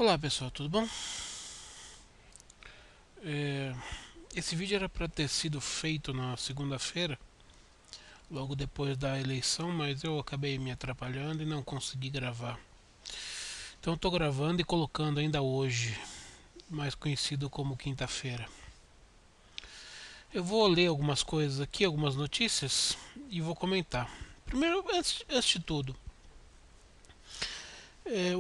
Olá pessoal, tudo bom? Esse vídeo era para ter sido feito na segunda-feira, logo depois da eleição, mas eu acabei me atrapalhando e não consegui gravar. Então estou gravando e colocando ainda hoje, mais conhecido como quinta-feira. Eu vou ler algumas coisas aqui, algumas notícias e vou comentar. Primeiro, antes de tudo, é,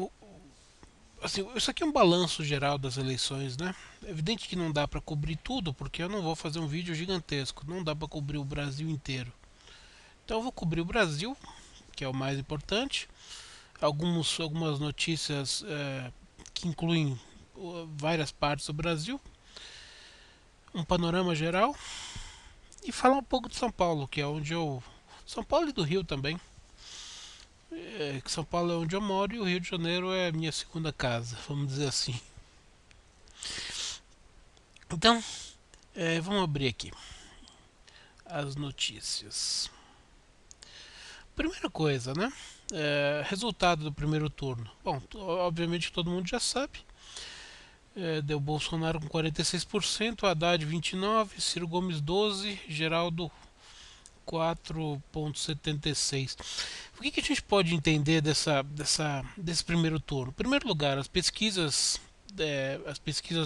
assim, isso aqui é um balanço geral das eleições, né? É evidente que não dá para cobrir tudo, porque eu não vou fazer um vídeo gigantesco, não dá para cobrir o Brasil inteiro. Então eu vou cobrir o Brasil, que é o mais importante, algumas notícias que incluem várias partes do Brasil, um panorama geral e falar um pouco de São Paulo, que é onde eu. São Paulo e do Rio também. Que São Paulo é onde eu moro e o Rio de Janeiro é minha segunda casa, vamos dizer assim. Então, vamos abrir aqui as notícias. Primeira coisa, né? Resultado do primeiro turno. Bom, obviamente todo mundo já sabe. Deu Bolsonaro com 46%, Haddad 29%, Ciro Gomes 12%, Geraldo 4,76%. O que a gente pode entender desse primeiro turno? Em primeiro lugar, as pesquisas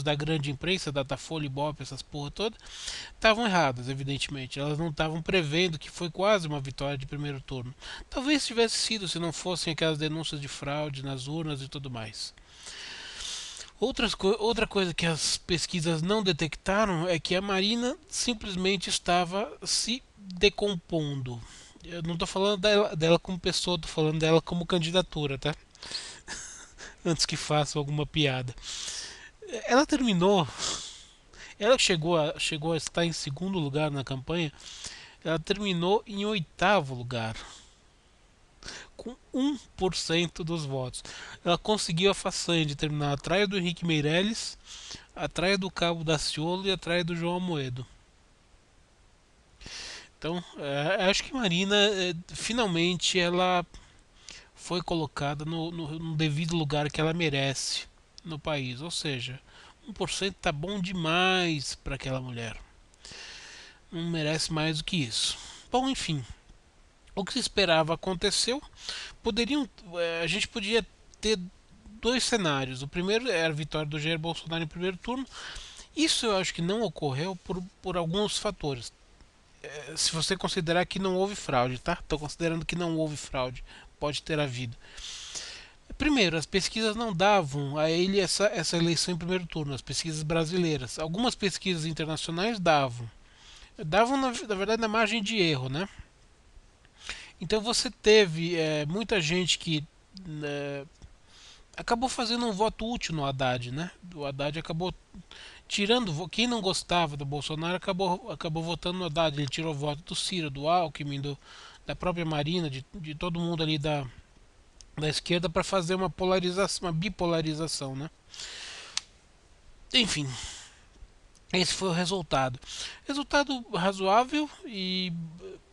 da grande imprensa, Datafolha, Ibope, essas porra toda, estavam erradas, evidentemente. Elas não estavam prevendo que foi quase uma vitória de primeiro turno. Talvez tivesse sido se não fossem aquelas denúncias de fraude nas urnas e tudo mais. Outra coisa que as pesquisas não detectaram é que a Marina simplesmente estava se decompondo. Eu não estou falando dela como pessoa, estou falando dela como candidatura, tá? Antes que faça alguma piada. Ela terminou, ela chegou a estar em segundo lugar na campanha, ela terminou em oitavo lugar, com 1% dos votos. Ela conseguiu a façanha de terminar atrás do Henrique Meirelles, atrás do Cabo Daciolo e atrás do João Amoedo. Então, acho que Marina, finalmente, ela foi colocada no devido lugar que ela merece no país. Ou seja, 1% tá bom demais para aquela mulher. Não merece mais do que isso. Bom, enfim, o que se esperava aconteceu. A gente podia ter dois cenários. O primeiro era a vitória do Jair Bolsonaro em primeiro turno. Isso eu acho que não ocorreu por alguns fatores. Se você considerar que não houve fraude, tá? Estou considerando que não houve fraude. Pode ter havido. Primeiro, as pesquisas não davam a ele essa eleição em primeiro turno, as pesquisas brasileiras. Algumas pesquisas internacionais davam. Davam, na verdade, na margem de erro, né? Então você teve muita gente que é, acabou fazendo um voto útil no Haddad, né? O Haddad acabou tirando. Quem não gostava do Bolsonaro acabou votando no Haddad. Ele tirou voto do Ciro, do Alckmin, da própria Marina, de todo mundo ali da esquerda para fazer uma polarização, uma bipolarização, né? Enfim, esse foi o resultado. Resultado razoável e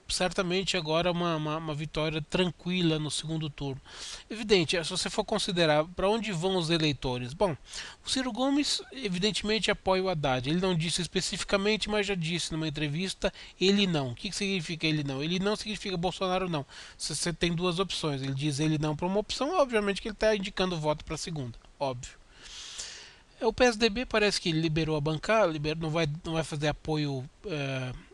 certamente agora uma vitória tranquila no segundo turno. Evidente, se você for considerar para onde vão os eleitores. Bom, o Ciro Gomes evidentemente apoia o Haddad. Ele não disse especificamente, mas já disse numa entrevista, ele não. O que significa ele não? Ele não significa Bolsonaro não. Você tem duas opções. Ele diz ele não para uma opção, obviamente que ele está indicando voto para a segunda. Óbvio. O PSDB parece que liberou a bancada, não vai fazer apoio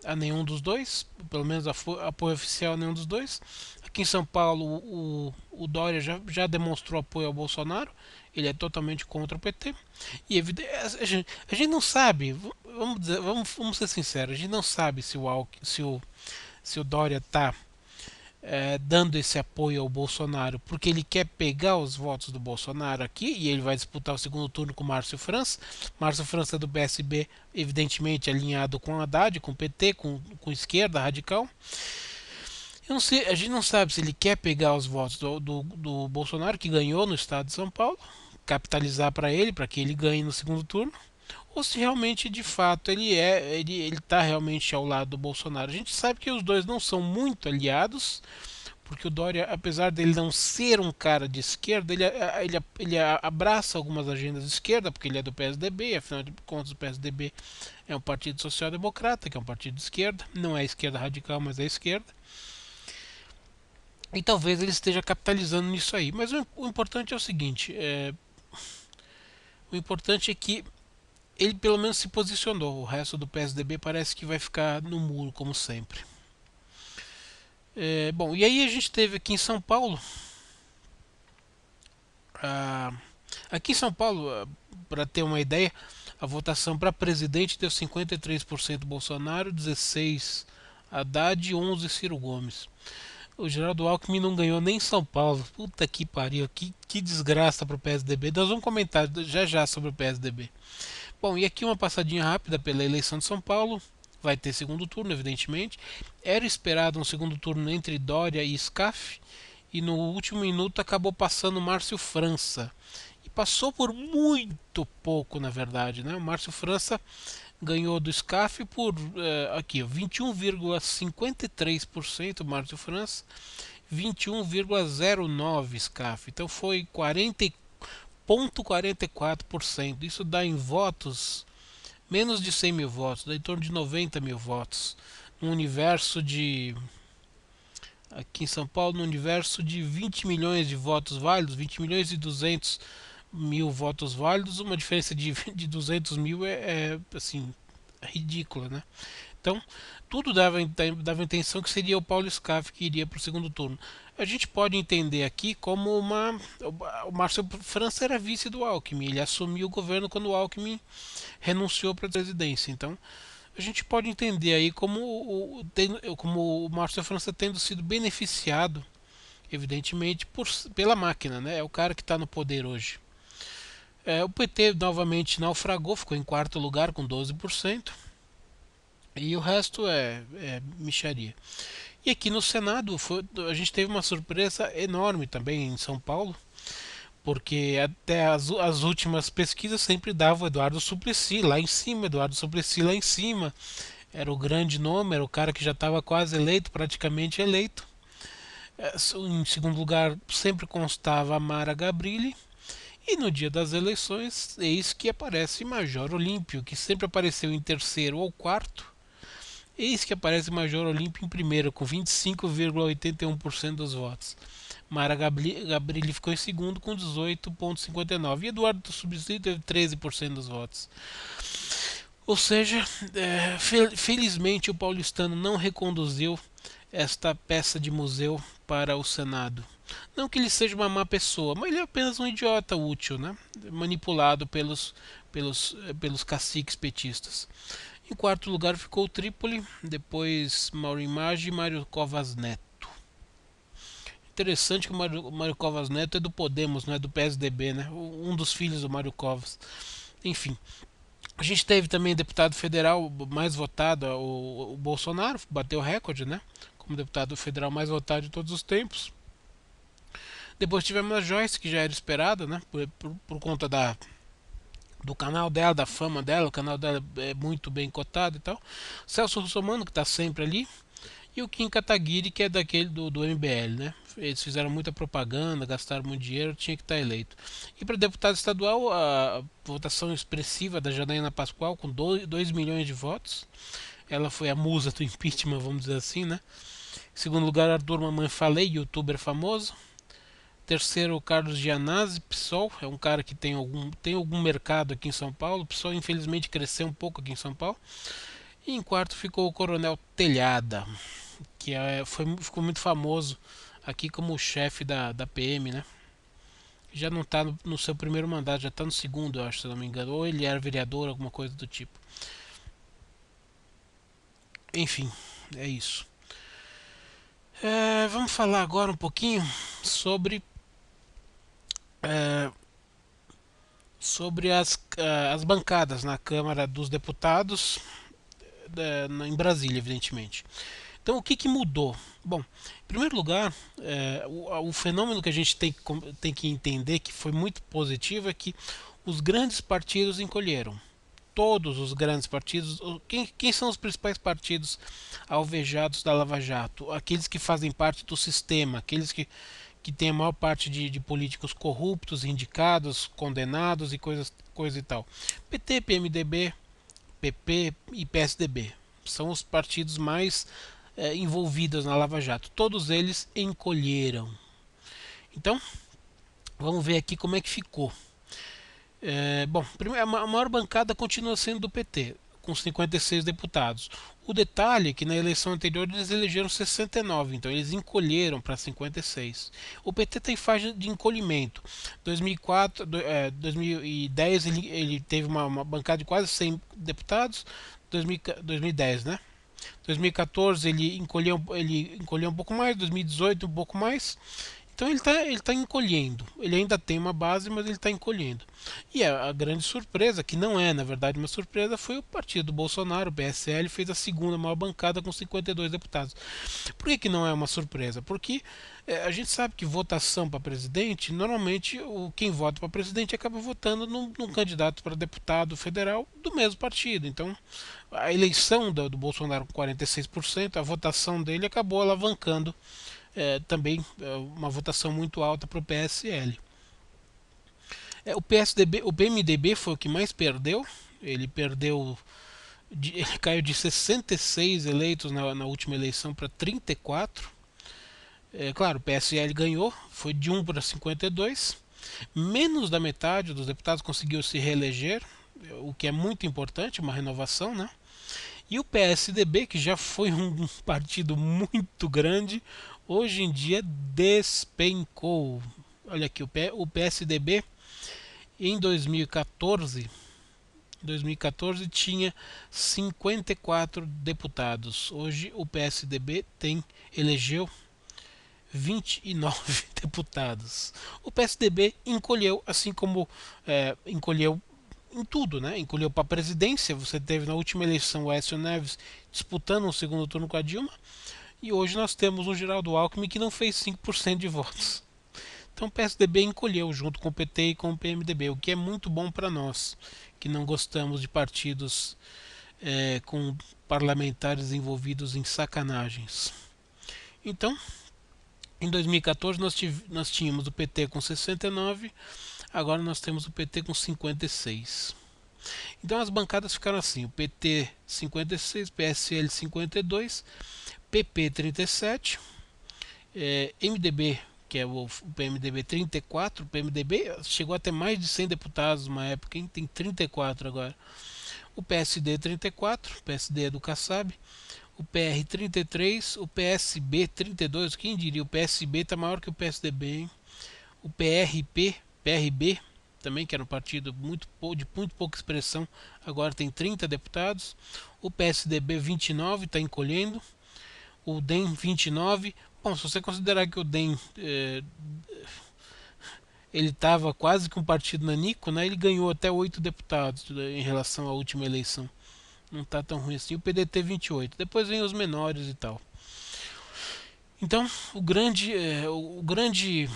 a nenhum dos dois, pelo menos apoio oficial a nenhum dos dois. Aqui em São Paulo, o Dória já demonstrou apoio ao Bolsonaro, ele é totalmente contra o PT. E a gente não sabe, vamos ser sinceros, a gente não sabe se o Dória está dando esse apoio ao Bolsonaro porque ele quer pegar os votos do Bolsonaro aqui e ele vai disputar o segundo turno com Márcio França. Márcio França é do PSB, evidentemente alinhado com Haddad, com PT, com esquerda radical. Eu não sei, a gente não sabe se ele quer pegar os votos do Bolsonaro, que ganhou no estado de São Paulo, capitalizar para que ele ganhe no segundo turno, ou se realmente de fato ele está realmente ao lado do Bolsonaro. A gente sabe que os dois não são muito aliados, porque o Dória, apesar dele não ser um cara de esquerda, ele abraça algumas agendas de esquerda, porque ele é do PSDB, afinal de contas o PSDB é um partido social-democrata, que é um partido de esquerda, não é esquerda radical, mas é esquerda. E talvez ele esteja capitalizando nisso aí. Mas o importante é o seguinte: o importante é que ele pelo menos se posicionou. O resto do PSDB parece que vai ficar no muro, como sempre. Bom, e aí a gente teve aqui em São Paulo. ah, Aqui em São Paulo, para ter uma ideia, a votação para presidente deu 53% Bolsonaro, 16% Haddad e 11% Ciro Gomes. O Geraldo Alckmin não ganhou nem em São Paulo. Puta que pariu, que desgraça para o PSDB. Nós vamos comentar já já sobre o PSDB. Bom, e aqui uma passadinha rápida pela eleição de São Paulo. Vai ter segundo turno, evidentemente. Era esperado um segundo turno entre Dória e Scaff. E no último minuto acabou passando Márcio França. E passou por muito pouco, na verdade, né? O Márcio França ganhou do Scaff por aqui, 21,53% Márcio França, 21,09% Scaff. Então foi 40,44%. Isso dá em votos menos de 100 mil votos, dá em torno de 90 mil votos. No universo de aqui em São Paulo, no universo de 20 milhões de votos válidos, 20 milhões e 200 mil votos válidos, uma diferença de 200 mil assim, ridícula, né? Então, tudo dava a intenção que seria o Paulo Scaff que iria para o segundo turno. A gente pode entender aqui como o Márcio França era vice do Alckmin, ele assumiu o governo quando o Alckmin renunciou para a presidência. Então, a gente pode entender aí como o Márcio França tendo sido beneficiado, evidentemente, pela máquina, né? É o cara que está no poder hoje. O PT novamente naufragou, ficou em quarto lugar com 12%. E o resto é mixaria. E aqui no Senado a gente teve uma surpresa enorme também em São Paulo, porque até as últimas pesquisas sempre davam Eduardo Suplicy lá em cima, Eduardo Suplicy lá em cima. Era o grande nome, era o cara que já estava quase eleito, praticamente eleito. Em segundo lugar sempre constava a Mara Gabrilli. E no dia das eleições, eis que aparece Major Olímpio, que sempre apareceu em terceiro ou quarto. Eis que aparece Major Olímpio em primeiro, com 25,81% dos votos. Mara Gabrilli ficou em segundo, com 18,59%. E Eduardo Suplicy teve 13% dos votos. Ou seja, felizmente o paulistano não reconduziu esta peça de museu para o Senado. Não que ele seja uma má pessoa, mas ele é apenas um idiota útil, né? Manipulado pelos caciques petistas. Em quarto lugar ficou o Trípoli, depois Mauro Image e Mário Covas Neto. Interessante que o Mário Covas Neto é do Podemos, não é do PSDB, né? Um dos filhos do Mário Covas. Enfim, a gente teve também deputado federal mais votado, o Bolsonaro, bateu o recorde, né? Como deputado federal mais votado de todos os tempos. Depois tivemos a Joyce, que já era esperada, né? Por conta do canal dela, da fama dela, o canal dela é muito bem cotado e tal. Celso Russomano, que está sempre ali. E o Kim Kataguiri, que é daquele do MBL, né? Eles fizeram muita propaganda, gastaram muito dinheiro, tinha que estar eleito. E para deputado estadual, a votação expressiva da Janaína Pascoal, com 2 milhões de votos. Ela foi a musa do impeachment, vamos dizer assim, né? Em segundo lugar, Arthur Mamãe Falei, youtuber famoso. Terceiro, Carlos Gianazzi, PSOL, é um cara que tem algum mercado aqui em São Paulo. O PSOL, infelizmente, cresceu um pouco aqui em São Paulo. E em quarto ficou o Coronel Telhada, que ficou muito famoso aqui como o chefe da PM, né? Já não está no seu primeiro mandato, já está no segundo, eu acho, se não me engano. Ou ele era vereador, alguma coisa do tipo. Enfim, é isso. Vamos falar agora um pouquinho é, sobre as bancadas na Câmara dos Deputados, em Brasília, evidentemente. Então, o que mudou? Bom, em primeiro lugar, o fenômeno que a gente tem que entender, que foi muito positivo, é que os grandes partidos encolheram. todos os grandes partidos. Quem são os principais partidos alvejados da Lava Jato? Aqueles que fazem parte do sistema, aqueles que têm a maior parte de políticos corruptos, indicados, condenados e coisa e tal. PT, PMDB, PP e PSDB são os partidos mais envolvidos na Lava Jato. Todos eles encolheram. Então, vamos ver aqui como é que ficou. Bom, a maior bancada continua sendo do PT, com 56 deputados. O detalhe é que na eleição anterior eles elegeram 69, então eles encolheram para 56. O PT está em fase de encolhimento. 2010 ele teve uma bancada de quase 100 deputados, 2010, né? 2014 ele encolheu um pouco mais, 2018 um pouco mais. Então ele tá encolhendo. Ele ainda tem uma base, mas ele está encolhendo. E a grande surpresa, que não é na verdade uma surpresa, foi o partido do Bolsonaro, o PSL, fez a segunda maior bancada com 52 deputados. Por que não é uma surpresa? Porque a gente sabe que votação para presidente, normalmente quem vota para presidente acaba votando num candidato para deputado federal do mesmo partido. Então a eleição do Bolsonaro com 46%, a votação dele acabou alavancando também uma votação muito alta para o PSL. O PSDB, o PMDB foi o que mais perdeu. Ele perdeu, ele caiu de 66 eleitos na última eleição para 34. Claro, o PSL ganhou, foi de 1 para 52. Menos da metade dos deputados conseguiu se reeleger, o que é muito importante, uma renovação, né? E o PSDB, que já foi um partido muito grande, hoje em dia despencou. Olha aqui, o PSDB em 2014 tinha 54 deputados. Hoje o PSDB elegeu 29 deputados. O PSDB encolheu, assim como encolheu em tudo, né? Encolheu para a presidência. Você teve na última eleição o Aécio Neves disputando um segundo turno com a Dilma. E hoje nós temos um Geraldo Alckmin que não fez 5% de votos. Então o PSDB encolheu junto com o PT e com o PMDB, o que é muito bom para nós, que não gostamos de partidos com parlamentares envolvidos em sacanagens. Então, em 2014 nós tínhamos o PT com 69, agora nós temos o PT com 56. Então as bancadas ficaram assim: o PT 56, PSL 52, PP 37, MDB, que é o PMDB 34, o PMDB chegou a ter mais de 100 deputados numa época, hein? Tem 34 agora. O PSD 34, o PSD é do Kassab, o PR 33, o PSB 32, quem diria, o PSB está maior que o PSDB, hein? O PRB também, que era um partido de muito pouca expressão, agora tem 30 deputados. O PSDB 29 está encolhendo. O DEM 29. Bom, se você considerar que o DEM ele estava quase que um partido nanico, né? Ele ganhou até 8 deputados em relação à última eleição. Não está tão ruim assim. O PDT 28. Depois vem os menores e tal. Então, a grande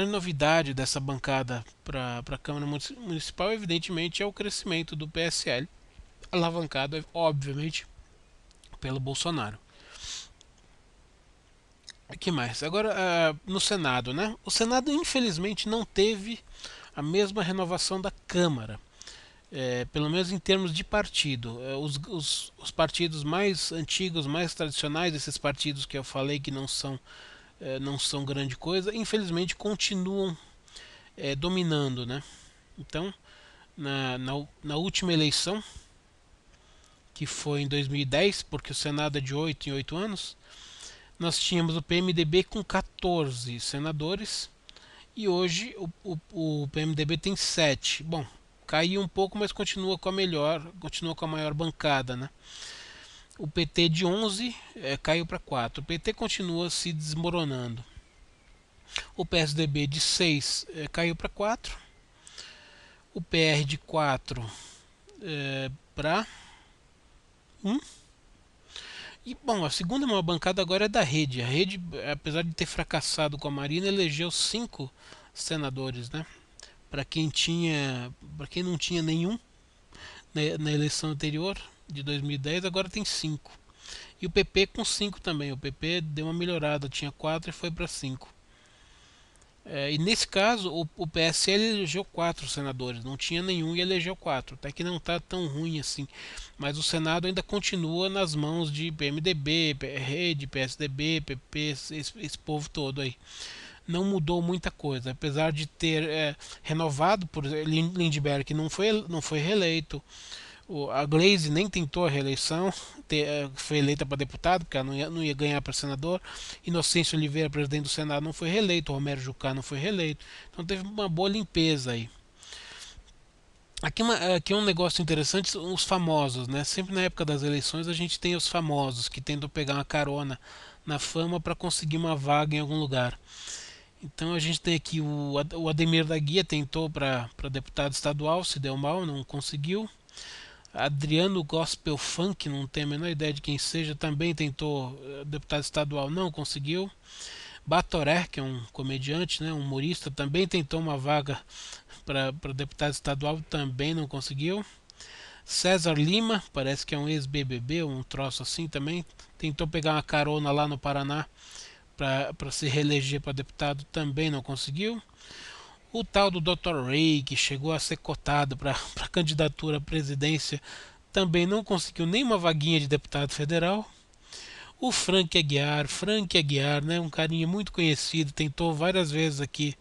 novidade dessa bancada para a Câmara Municipal, evidentemente, é o crescimento do PSL, alavancado, obviamente, pelo Bolsonaro. O que mais? Agora, no Senado, né? O Senado, infelizmente, não teve a mesma renovação da Câmara. Pelo menos em termos de partido. Os partidos mais antigos, mais tradicionais, esses partidos que eu falei que não são grande coisa, infelizmente continuam dominando, né? Então, na última eleição, que foi em 2010, porque o Senado é de 8 em 8 anos, nós tínhamos o PMDB com 14 senadores e hoje o PMDB tem 7. Bom, caiu um pouco, mas continua com a maior bancada, né? O PT de 11 caiu para 4. O PT continua se desmoronando. O PSDB de 6 caiu para 4. O PR de 4 para 1. E, bom, a segunda maior bancada agora é da Rede. A Rede, apesar de ter fracassado com a Marina, elegeu 5 senadores, né? Para quem não tinha nenhum, na eleição anterior, de 2010, agora tem 5. E o PP com 5 também. O PP deu uma melhorada, tinha 4 e foi para 5. E nesse caso, o PSL elegeu 4 senadores, não tinha nenhum e elegeu 4. Até que não está tão ruim assim. Mas o Senado ainda continua nas mãos de PMDB, Rede, PSDB, PP, esse povo todo aí. Não mudou muita coisa, apesar de ter renovado por Lindbergh, que não foi reeleito. A Glaze nem tentou a reeleição, foi eleita para deputado, porque ela não ia ganhar para senador. Inocêncio Oliveira, presidente do Senado, não foi reeleito. Romero Jucá não foi reeleito. Então teve uma boa limpeza aí. Aqui é um negócio interessante, os famosos, né? Sempre na época das eleições a gente tem os famosos que tentam pegar uma carona na fama para conseguir uma vaga em algum lugar. Então a gente tem aqui o Ademir da Guia, tentou para deputado estadual, se deu mal, não conseguiu. Adriano Gospel Funk, não tenho a menor ideia de quem seja, também tentou deputado estadual, não conseguiu. Batoré, que é um comediante, né, um humorista, também tentou uma vaga para deputado estadual, também não conseguiu. César Lima, parece que é um ex-BBB, um troço assim também, tentou pegar uma carona lá no Paraná para se reeleger para deputado, também não conseguiu. O tal do Dr. Ray, que chegou a ser cotado para candidatura à presidência, também não conseguiu nenhuma vaguinha de deputado federal. O Frank Aguiar, né, um carinha muito conhecido, tentou várias vezes aqui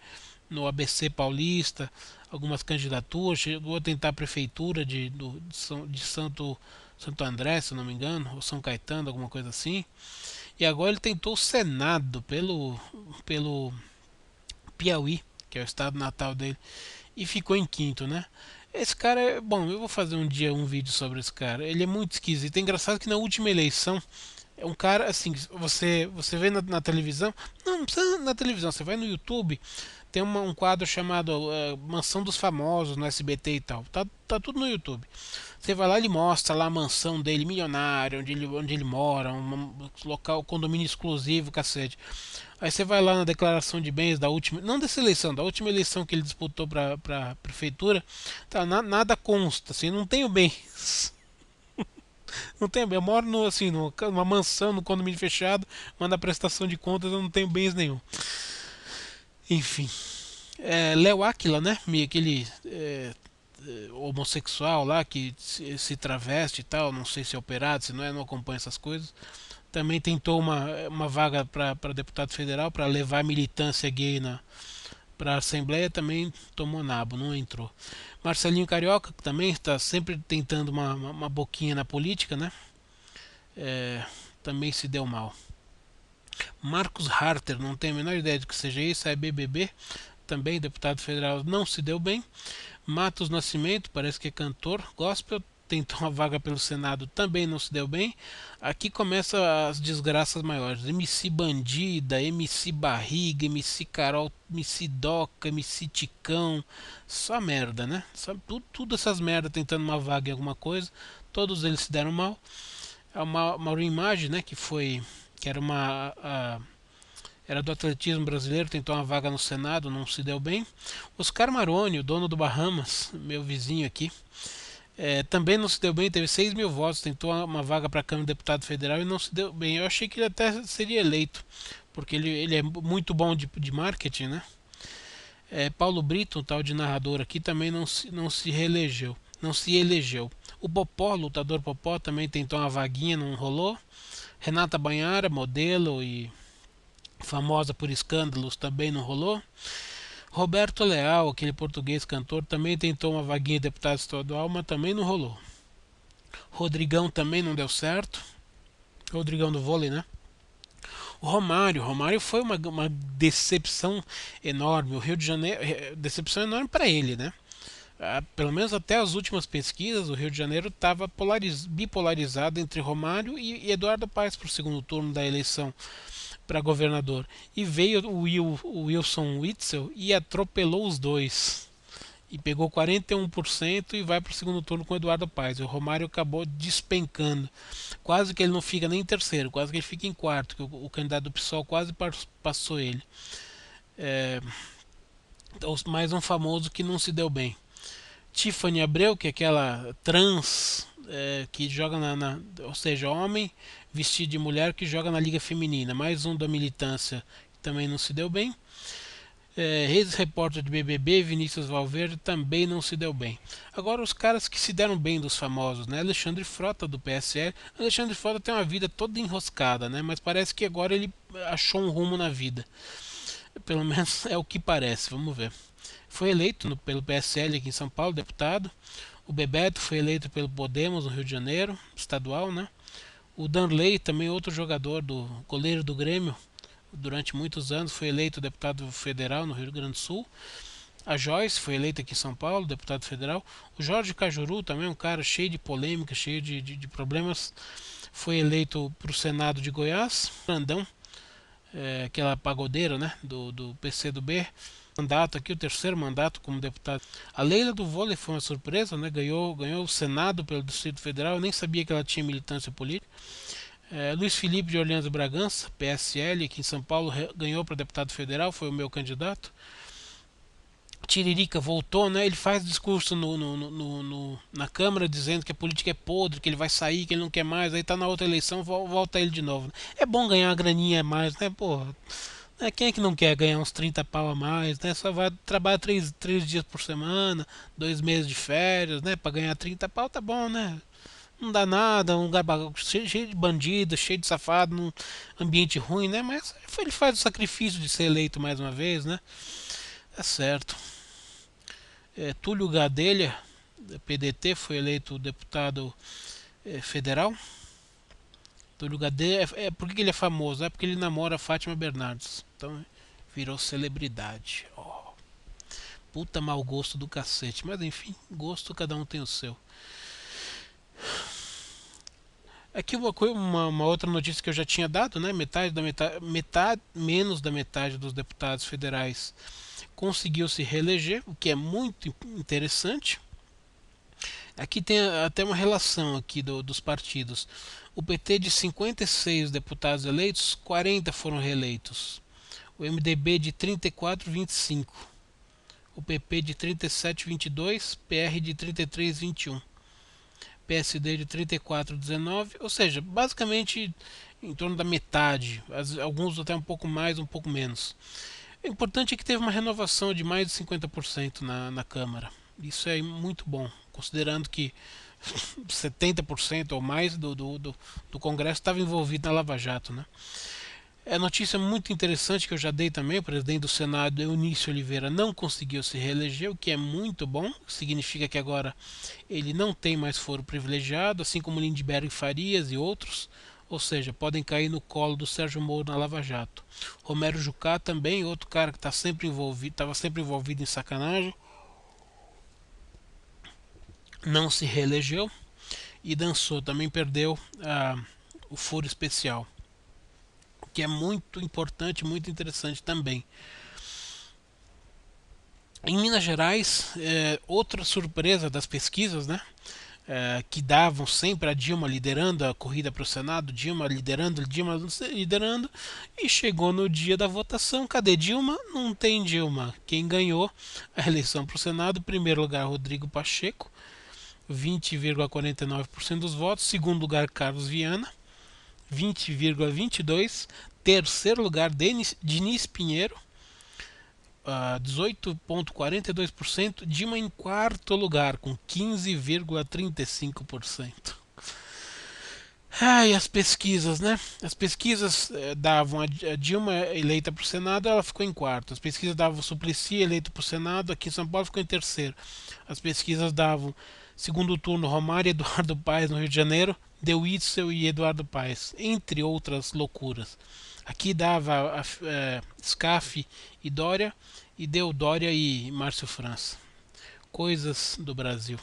no ABC Paulista, algumas candidaturas, chegou a tentar a prefeitura de Santo André, se não me engano, ou São Caetano, alguma coisa assim. E agora ele tentou o Senado pelo Piauí, que é o estado natal dele, e ficou em quinto, né? Esse cara é bom. Eu vou fazer um dia um vídeo sobre esse cara. Ele é muito esquisito. É engraçado que na última eleição é um cara assim. Você vê na televisão. Não precisa na televisão. Você vai no YouTube. Tem um quadro chamado Mansão dos Famosos no SBT e tal. Tá tudo no YouTube. Você vai lá, ele mostra lá a mansão dele, milionário, onde ele mora, um local, condomínio exclusivo, cacete. Aí você vai lá na declaração de bens da última, não dessa eleição, da última eleição que ele disputou para prefeitura, tá, nada consta, assim, não tenho bens. Não tenho bem, eu moro assim, numa mansão, no condomínio fechado, mas na prestação de contas eu não tenho bens nenhum. Enfim. Léo Áquila, né? Aquele homossexual lá que se traveste e tal, não sei se é operado, se não é, não acompanho essas coisas. Também tentou uma vaga para deputado federal para levar a militância gay para a Assembleia, também tomou nabo, não entrou. Marcelinho Carioca, que também está sempre tentando uma boquinha na política, né? Também se deu mal. Marcos Harter, não tenho a menor ideia de que seja isso, é BBB, também deputado federal, não se deu bem. Matos Nascimento, parece que é cantor gospel, tentou uma vaga pelo Senado, também não se deu bem. Aqui começa as desgraças maiores. MC Bandida, MC Barriga, MC Carol, MC Doca, MC Ticão. Só merda, né? Tudo essas merdas tentando uma vaga em alguma coisa. Todos eles se deram mal. A Maurinho Imagem, né? Que era era do atletismo brasileiro, tentou uma vaga no Senado, não se deu bem. Oscar Maroni, o dono do Bahamas, meu vizinho aqui, também não se deu bem, teve 6 mil votos, tentou uma vaga para a Câmara de Deputado Federal e não se deu bem. Eu achei que ele até seria eleito, porque ele é muito bom de marketing, né? Paulo Brito, um tal de narrador aqui, também não se reelegeu, não se elegeu. O Popó, lutador Popó, também tentou uma vaguinha, não rolou. Renata Banhara, modelo e famosa por escândalos, também não rolou. Roberto Leal, aquele português cantor, também tentou uma vaguinha de deputado estadual, mas também não rolou. Rodrigão também não deu certo. Rodrigão do vôlei, né? O Romário foi uma decepção enorme. O Rio de Janeiro, decepção enorme para ele, né? Pelo menos até as últimas pesquisas, o Rio de Janeiro estava bipolarizado entre Romário e Eduardo Paes para o segundo turno da eleição para governador. E veio o Wilson Witzel e atropelou os dois. E pegou 41% e vai para o segundo turno com o Eduardo Paes. O Romário acabou despencando. Quase que ele não fica nem em terceiro, quase que ele fica em quarto, que o candidato do PSOL quase passou ele. Então, mais um famoso que não se deu bem. Tiffany Abreu, que é aquela trans que joga ou seja, homem vestido de mulher que joga na Liga Feminina. Mais um da militância que também não se deu bem. Ex-repórter de BBB, Vinícius Valverde, também não se deu bem. Agora os caras que se deram bem dos famosos, né? Alexandre Frota do PSL. Alexandre Frota tem uma vida toda enroscada, né? Mas parece que agora ele achou um rumo na vida. Pelo menos é o que parece, vamos ver. Foi eleito pelo PSL aqui em São Paulo, deputado. O Bebeto foi eleito pelo Podemos no Rio de Janeiro, estadual, né? O Danley, também outro jogador do goleiro do Grêmio, durante muitos anos foi eleito deputado federal no Rio Grande do Sul. A Joyce foi eleita aqui em São Paulo, deputado federal. O Jorge Cajuru, também um cara cheio de polêmica, cheio de problemas, foi eleito para o Senado de Goiás. Brandão, aquela pagodeira, né, do PCdoB, mandato aqui, o terceiro mandato como deputado. A Leila do vôlei foi uma surpresa, né, ganhou o Senado pelo Distrito Federal. Eu nem sabia que ela tinha militância política. Luiz Felipe de Orleans Bragança, PSL, aqui em São Paulo, ganhou para deputado federal, foi o meu candidato. Tiririca voltou, né? Ele faz discurso na Câmara dizendo que a política é podre, que ele vai sair, que ele não quer mais. Aí tá na outra eleição, volta ele de novo. É bom ganhar uma graninha a mais, né? Porra, quem é que não quer ganhar uns 30 pau a mais, né? Só vai trabalhar três dias por semana, 2 meses de férias, né? Pra ganhar 30 pau tá bom, né? Não dá nada, um lugar cheio de bandido, cheio de safado, num ambiente ruim, né? Mas ele faz o sacrifício de ser eleito mais uma vez, né? É certo. Túlio Gadelha, da PDT, foi eleito deputado federal. Túlio Gadelha, por que ele é famoso? É porque ele namora a Fátima Bernardes. Então virou celebridade. Oh, puta mau gosto do cacete. Mas enfim, gosto cada um tem o seu. Aqui uma outra notícia que eu já tinha dado, né? Menos da metade dos deputados federais conseguiu se reeleger, o que é muito interessante. Aqui tem até uma relação aqui dos partidos. O PT de 56 deputados eleitos, 40 foram reeleitos. O MDB de 34, 25. O PP de 37, 22. PR de 33, 21. PSD de 34, 19. Ou seja, basicamente em torno da metade. Alguns até um pouco mais, um pouco menos. O importante é que teve uma renovação de mais de 50% na Câmara. Isso é muito bom, considerando que 70% ou mais do Congresso estava envolvido na Lava Jato, né? É notícia muito interessante que eu já dei também. O presidente do Senado, Eunício Oliveira, não conseguiu se reeleger, o que é muito bom. Significa que agora ele não tem mais foro privilegiado, assim como Lindbergh Farias e outros. Ou seja, podem cair no colo do Sérgio Moro na Lava Jato. Romero Jucá também, outro cara que estava sempre envolvido em sacanagem, não se reelegeu. E Dançou também perdeu o foro especial, que é muito importante, muito interessante também. Em Minas Gerais, outra surpresa das pesquisas, né? Que davam sempre a Dilma liderando a corrida para o Senado, Dilma liderando, e chegou no dia da votação. Cadê Dilma? Não tem Dilma. Quem ganhou a eleição para o Senado? Em primeiro lugar, Rodrigo Pacheco, 20,49% dos votos. Segundo lugar, Carlos Viana, 20,22%. Terceiro lugar, Diniz Pinheiro, 18,42%. Dilma em quarto lugar, com 15,35%. E as pesquisas, né? As pesquisas davam a Dilma eleita para o Senado, ela ficou em quarto. As pesquisas davam o Suplicy eleito para o Senado, aqui em São Paulo ficou em terceiro. As pesquisas davam segundo turno Romário e Eduardo Paes no Rio de Janeiro, deu Witzel e Eduardo Paes, entre outras loucuras. Aqui dava Scaff e Dória, e deu Dória e Márcio França. Coisas do Brasil.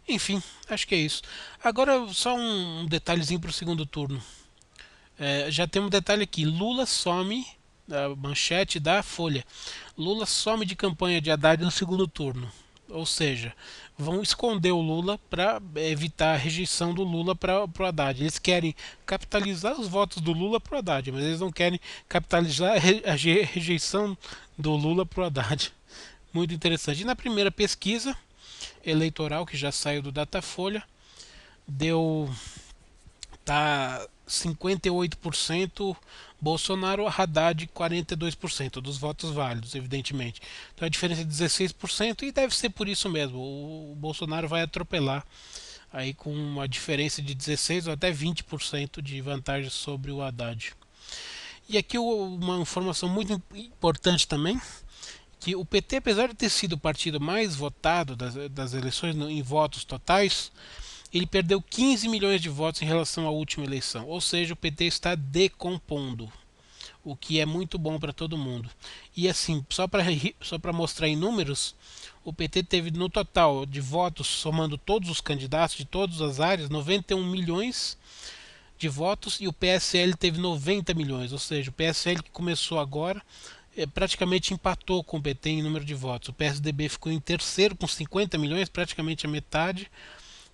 Enfim, acho que é isso. Agora só um detalhezinho para o segundo turno. Já tem um detalhe aqui. Lula some, a manchete da Folha. Lula some de campanha de Haddad no segundo turno. Ou seja, vão esconder o Lula para evitar a rejeição do Lula para o Haddad. Eles querem capitalizar os votos do Lula para o Haddad, mas eles não querem capitalizar a rejeição do Lula para o Haddad. muito interessante. E na primeira pesquisa eleitoral, que já saiu do Datafolha, deu tá 58% Bolsonaro, Haddad 42% dos votos válidos, evidentemente. Então a diferença é 16% e deve ser por isso mesmo. O Bolsonaro vai atropelar aí com uma diferença de 16 ou até 20% de vantagem sobre o Haddad. E aqui uma informação muito importante também, que o PT, apesar de ter sido o partido mais votado das eleições em votos totais, ele perdeu 15 milhões de votos em relação à última eleição. Ou seja, o PT está decompondo, o que é muito bom para todo mundo. E assim, só para mostrar em números, o PT teve no total de votos, somando todos os candidatos de todas as áreas, 91 milhões de votos, e o PSL teve 90 milhões. Ou seja, o PSL, que começou agora, praticamente empatou com o PT em número de votos. O PSDB ficou em terceiro com 50 milhões, praticamente a metade,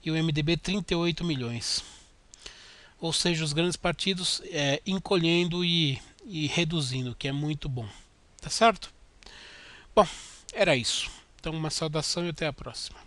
e o MDB 38 milhões. Ou seja, os grandes partidos encolhendo e reduzindo, que é muito bom. Tá certo? Bom, era isso. Então, uma saudação e até a próxima.